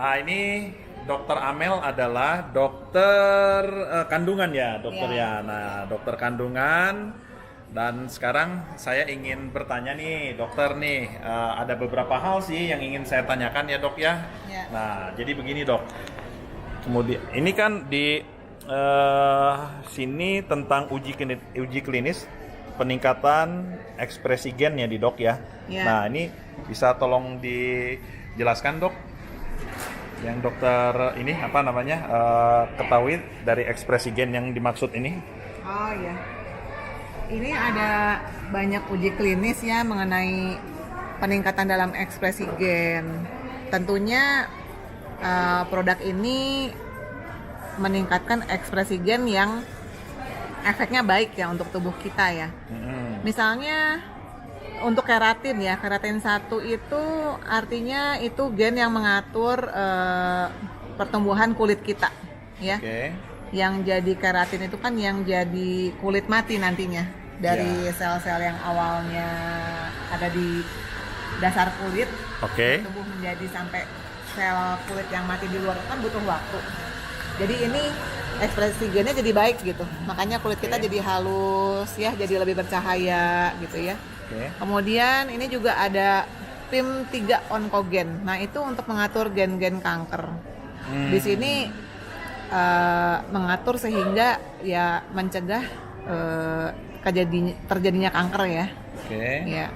Ini Dokter Amel adalah dokter kandungan ya, dokter Iya. ya. Nah, dokter kandungan. Dan sekarang saya ingin bertanya nih, dokter nih, ada beberapa hal sih yang ingin saya tanyakan ya dok ya. Ya. Nah, jadi begini dok. Kemudian ini kan di sini tentang uji klinis peningkatan ekspresi gen ya di dok ya. Ya. Nah, ini bisa tolong dijelaskan dok, yang dokter ini apa namanya ketahui dari ekspresi gen yang dimaksud ini? Oh ya. Ini ada banyak uji klinis ya mengenai peningkatan dalam ekspresi gen. Tentunya produk ini meningkatkan ekspresi gen yang efeknya baik ya untuk tubuh kita ya. Misalnya untuk keratin ya, keratin 1 itu artinya itu gen yang mengatur pertumbuhan kulit kita ya. Oke. Yang jadi keratin itu kan yang jadi kulit mati nantinya dari sel-sel yang awalnya ada di dasar kulit, Oke. tumbuh menjadi sampai sel kulit yang mati di luar kan butuh waktu. Jadi ini ekspresi gennya jadi baik gitu, makanya kulit kita jadi halus ya, jadi lebih bercahaya gitu ya. Oke. Kemudian ini juga ada PIM3 onkogen. Nah, itu untuk mengatur gen-gen kanker. Di sini mengatur sehingga ya mencegah terjadinya kanker ya. Oke. Ya.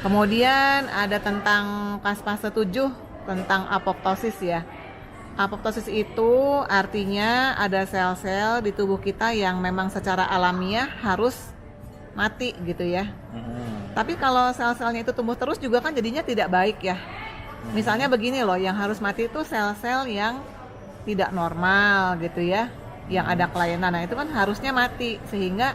Kemudian ada tentang fase 7 tentang apoptosis ya. Apoptosis itu artinya ada sel-sel di tubuh kita yang memang secara alamiah harus mati gitu ya. Tapi kalau sel-selnya itu tumbuh terus juga kan jadinya tidak baik ya. Misalnya begini loh, yang harus mati itu sel-sel yang tidak normal gitu ya, yang ada kelainan. Nah itu kan harusnya mati, sehingga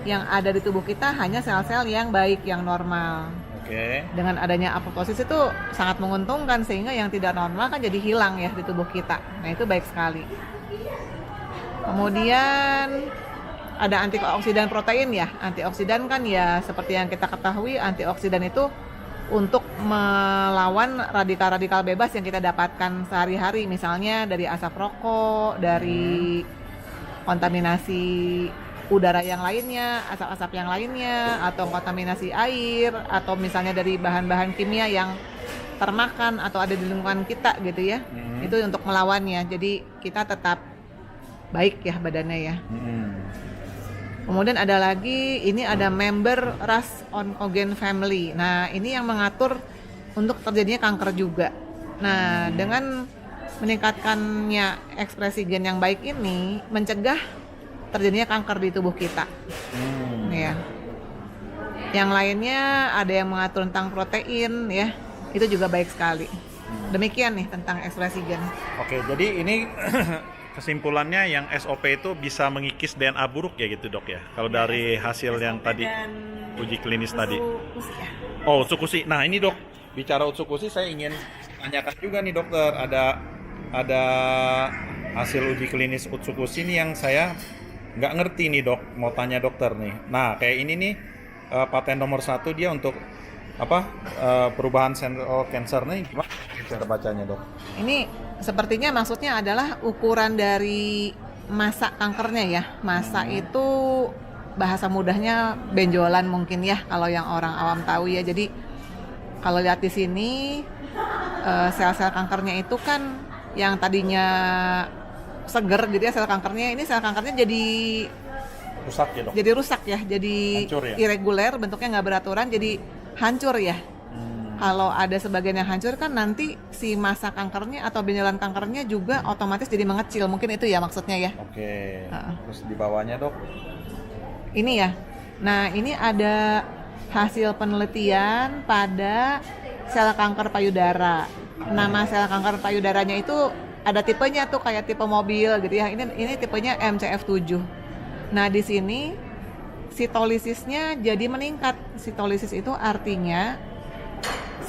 yang ada di tubuh kita hanya sel-sel yang baik, yang normal. Oke. Dengan adanya apoptosis itu sangat menguntungkan, sehingga yang tidak normal kan jadi hilang ya di tubuh kita. Nah itu baik sekali. Kemudian ada antioksidan protein ya. Antioksidan kan ya seperti yang kita ketahui, antioksidan itu untuk melawan radikal-radikal bebas yang kita dapatkan sehari-hari, misalnya dari asap rokok, dari kontaminasi udara yang lainnya, asap-asap yang lainnya, atau kontaminasi air, atau misalnya dari bahan-bahan kimia yang termakan atau ada di lingkungan kita gitu ya. Itu untuk melawannya, jadi kita tetap baik ya badannya ya. Kemudian ada lagi, ini ada member Ras Oncogen Family. Nah, ini yang mengatur untuk terjadinya kanker juga. Nah, dengan meningkatkannya ekspresi gen yang baik ini, mencegah terjadinya kanker di tubuh kita. Ya. Yang lainnya ada yang mengatur tentang protein ya. Itu juga baik sekali. Demikian nih tentang ekspresi gen. Oke, jadi ini kesimpulannya yang SOP itu bisa mengikis DNA buruk ya gitu dok ya, kalau dari hasil yang tadi uji klinis tadi. Oh, Utsukushi. Nah ini dok, bicara Utsukushi saya ingin tanyakan juga nih dokter, ada hasil uji klinis Utsukushi nih yang saya nggak ngerti nih dok, mau tanya dokter nih. Nah kayak ini nih paten nomor 1 dia untuk apa perubahan sel cancer nih, gimana cara bacanya dok? Ini sepertinya maksudnya adalah ukuran dari masa kankernya ya. Masa itu bahasa mudahnya benjolan mungkin ya kalau yang orang awam tahu ya. Jadi kalau lihat di sini sel-sel kankernya itu kan yang tadinya seger gitu ya, sel kankernya ini sel kankernya jadi Rusak ya dok? jadi rusak ya, jadi Hancur ya? irregular, bentuknya nggak beraturan, jadi hancur ya. Kalau ada sebagian yang hancur kan nanti si masa kankernya atau benjolan kankernya juga otomatis jadi mengecil, mungkin itu ya maksudnya ya. Oke. Terus di bawahnya dok? Ini ya. Nah ini ada hasil penelitian pada sel kanker payudara. Nama sel kanker payudaranya itu ada tipenya tuh kayak tipe mobil gitu ya. Ini tipenya MCF7. Nah di sini sitolisisnya jadi meningkat. Sitolisis itu artinya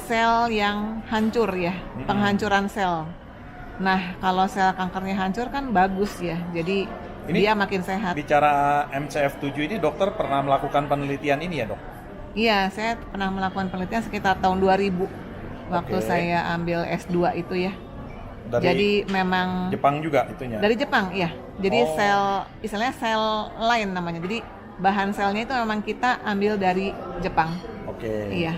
sel yang hancur ya, penghancuran sel. Nah, kalau sel kankernya hancur kan bagus ya, jadi Ini dia makin sehat. Bicara MCF7 ini dokter pernah melakukan penelitian ini ya dok? Iya, saya pernah melakukan penelitian sekitar tahun 2000 waktu Oke. saya ambil S2 itu ya. Jadi memang Jepang juga itunya. dari Jepang, iya. Jadi Oh. sel, istilahnya sel lain namanya. Jadi bahan selnya itu memang kita ambil dari Jepang. Oke. Iya.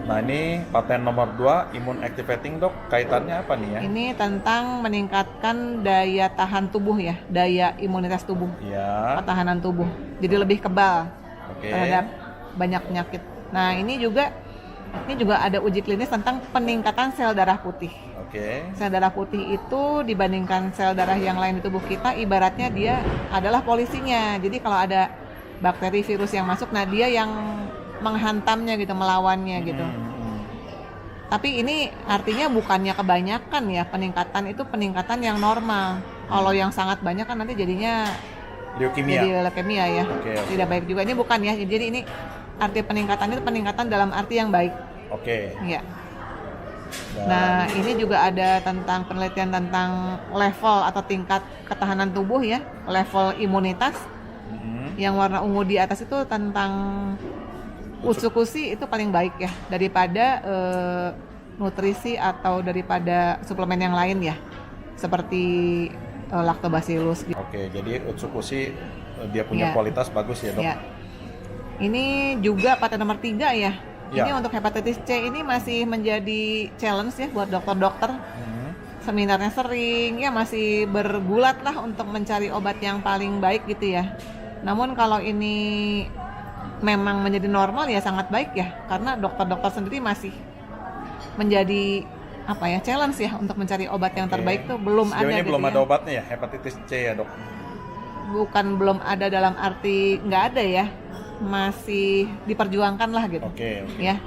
Nah ini paten nomor 2 immune activating dok, kaitannya apa nih ya? Ini tentang meningkatkan daya tahan tubuh ya, daya imunitas tubuh, Iya. pertahanan tubuh. Jadi lebih kebal Oke. terhadap banyak penyakit. Nah ini juga ada uji klinis tentang peningkatan sel darah putih. Oke. Sel darah putih itu dibandingkan sel darah yang lain di tubuh kita, ibaratnya dia adalah polisinya. Jadi kalau ada bakteri, virus yang masuk, nah dia yang menghantamnya gitu, melawannya gitu. Tapi ini artinya bukannya kebanyakan ya, peningkatan itu peningkatan yang normal. Kalau yang sangat banyak kan nanti jadinya Leukemia. jadi leukemia ya. Oke. Tidak baik juga. Ini bukan ya. Jadi ini arti peningkatan itu peningkatan dalam arti yang baik. Oke. Ya. Dan- Nah, ini juga ada tentang penelitian tentang level atau tingkat ketahanan tubuh ya, level imunitas. Yang warna ungu di atas itu tentang Utsukushi itu paling baik ya daripada nutrisi atau daripada suplemen yang lain ya, seperti lactobacillus gitu. Oke, jadi Utsukushi dia punya Ya. kualitas bagus ya dok. Ya. Ini juga paten nomor 3 ya. Ya. Ini untuk hepatitis C ini masih menjadi challenge ya buat dokter-dokter. Seminarnya sering ya, masih bergulat lah untuk mencari obat yang paling baik gitu ya. Namun kalau ini memang menjadi normal ya sangat baik ya, karena dokter-dokter sendiri masih menjadi apa ya, challenge ya untuk mencari obat yang terbaik tuh belum Sejauh ada ini gitu belum ya. ada obatnya ya hepatitis C ya dok. Bukan belum ada dalam arti nggak ada ya, masih diperjuangkan lah gitu. Oke. Ya,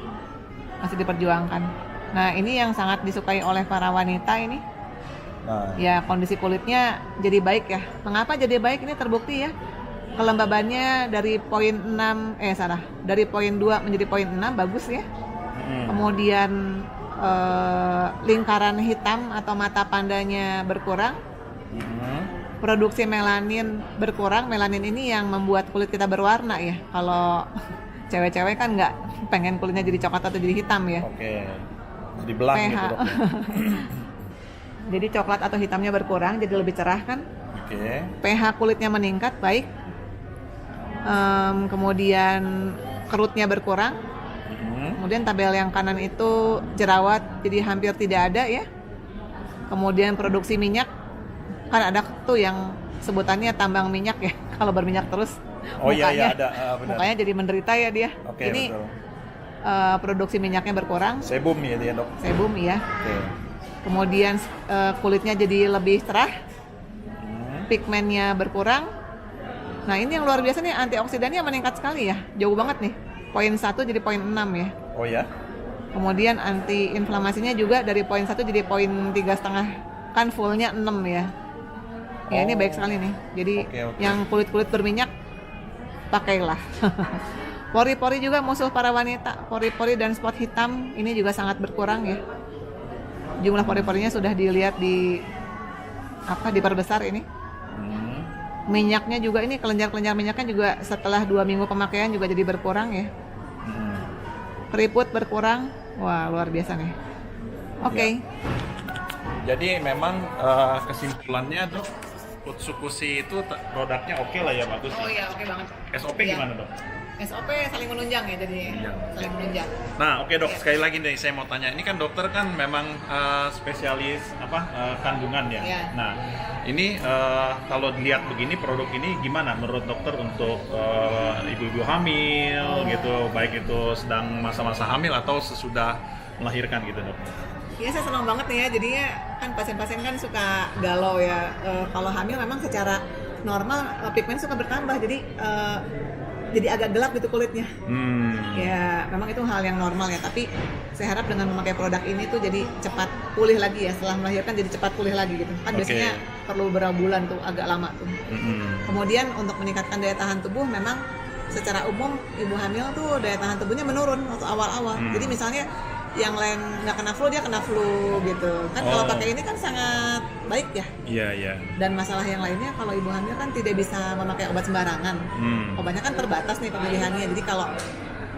masih diperjuangkan. Nah ini yang sangat disukai oleh para wanita ini. Nah, Ya kondisi kulitnya jadi baik ya. Mengapa jadi baik? Ini terbukti ya. Kelembabannya dari poin 6, dari poin 2 menjadi poin 6, bagus ya. Kemudian lingkaran hitam atau mata pandanya berkurang. Produksi melanin berkurang. Melanin ini yang membuat kulit kita berwarna ya. Kalau cewek-cewek kan nggak pengen kulitnya jadi coklat atau jadi hitam ya. oke. Jadi belang pH. gitu dok. Jadi coklat atau hitamnya berkurang, jadi lebih cerah kan. Oke. pH kulitnya meningkat, baik. Kemudian kerutnya berkurang. Kemudian tabel yang kanan itu jerawat jadi hampir tidak ada ya. Kemudian produksi minyak, kan ada tuh yang sebutannya tambang minyak ya. Kalau berminyak terus Oh iya iya ada benar. mukanya jadi menderita ya dia. Oke, Ini betul. Produksi minyaknya berkurang, Sebum ya dia dok. sebum ya. Oke. Kemudian kulitnya jadi lebih cerah, pigmennya berkurang. Nah ini yang luar biasa nih, antioksidannya meningkat sekali ya, jauh banget nih. Poin 1 jadi poin 6 ya. Oh ya. Kemudian anti inflamasinya juga dari poin 1 jadi poin 3,5, kan fullnya 6 ya. Ya ini baik sekali nih. Jadi Oke. yang kulit-kulit berminyak pakailah. Pori-pori juga musuh para wanita. Pori-pori dan spot hitam ini juga sangat berkurang ya. Jumlah pori-porinya sudah dilihat diperbesar ini. Minyaknya juga ini, kelenjar-kelenjar minyaknya juga setelah 2 minggu pemakaian juga jadi berkurang ya. Keriput berkurang. Wah, luar biasa nih. Oke. Jadi memang kesimpulannya dok, Utsukushi itu produknya oke lah ya, bagus. Oh iya, oke banget. SOP Iya. gimana dok? SOP saling menunjang ya, jadi saling menunjang. Nah, oke dok, sekali lagi nih saya mau tanya. Ini kan dokter kan memang spesialis kandungan ya. Iya. Nah, ini kalau dilihat begini produk ini gimana menurut dokter untuk ibu-ibu hamil gitu, baik itu sedang masa-masa hamil atau sesudah melahirkan gitu dok? Iya, saya senang banget nih ya. Jadinya kan pasien-pasien kan suka galau ya. Kalau hamil memang secara normal pigmen suka bertambah. Jadi agak gelap gitu kulitnya. Ya, memang itu hal yang normal ya. Tapi saya harap dengan memakai produk ini tuh jadi cepat pulih lagi ya. Setelah melahirkan jadi cepat pulih lagi gitu. Kan biasanya perlu berapa bulan tuh, agak lama tuh. Kemudian untuk meningkatkan daya tahan tubuh, memang secara umum ibu hamil tuh daya tahan tubuhnya menurun waktu awal-awal. Jadi misalnya yang lain nggak kena flu, dia kena flu gitu kan. Kalau pakai ini kan sangat baik ya. Iya iya. Dan masalah yang lainnya, kalau ibu hamil kan tidak bisa memakai obat sembarangan. Obatnya kan terbatas nih pemilihannya. Jadi kalau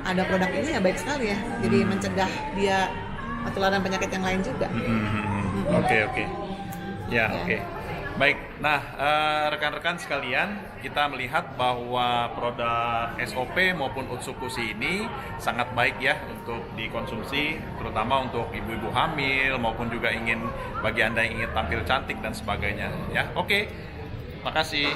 ada produk ini ya baik sekali ya. Jadi mencegah dia penularan penyakit yang lain juga. Oke. Ya, oke. Baik, nah rekan-rekan sekalian, kita melihat bahwa produk SOP maupun Otsukushi ini sangat baik ya untuk dikonsumsi, terutama untuk ibu-ibu hamil maupun juga bagi Anda yang ingin tampil cantik dan sebagainya. Ya, oke. Makasih.